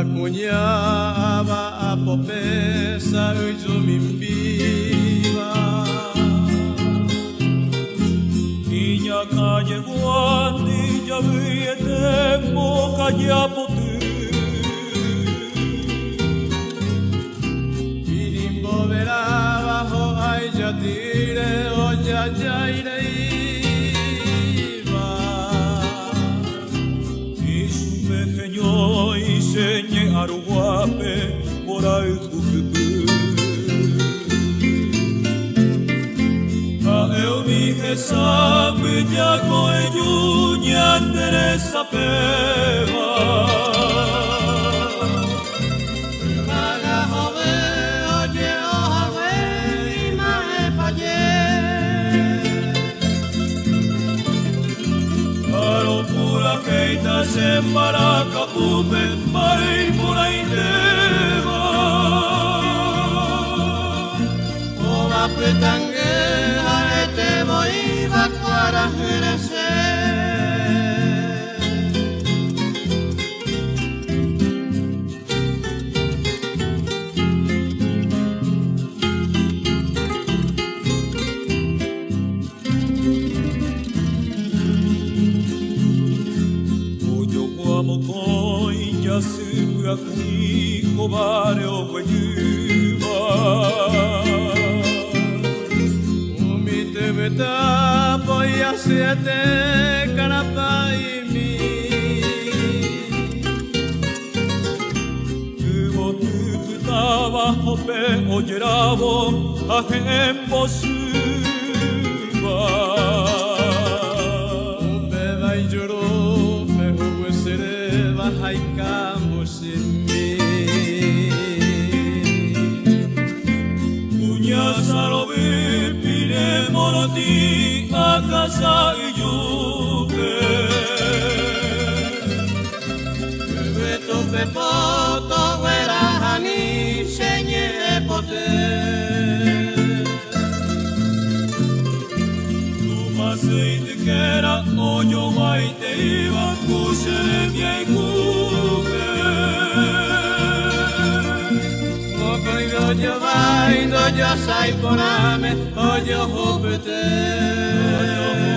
Kunyaba apopesa ujumimbiba Niña calle guandi ya viete moca ya potu Ilimbo verá bajo ay ya tire o ya ire iba Y su pequeño y señe aruguape por ahí tucupu Eu dije sabe ya coeñuña Teresa peva Haga jove oye ojawe ima epaye Aro pura keita se maraca pupe mai pura indeva Oba petangue te voy a para Oyo guamo coinja sura cuico bare o guayuba Umite beta poya siete canapai mi Tuvo tutaba hope o yerabo a hembo suba Beba y lloró me hubo seré baja y cambo sin mí Uña sarobe pire monoti a casa y yupe Beto pepoto vera hani senye pote Aceite que era oyo maite iba kusere bien kupe Oyo vai, no yo sai porame, oyo hopete.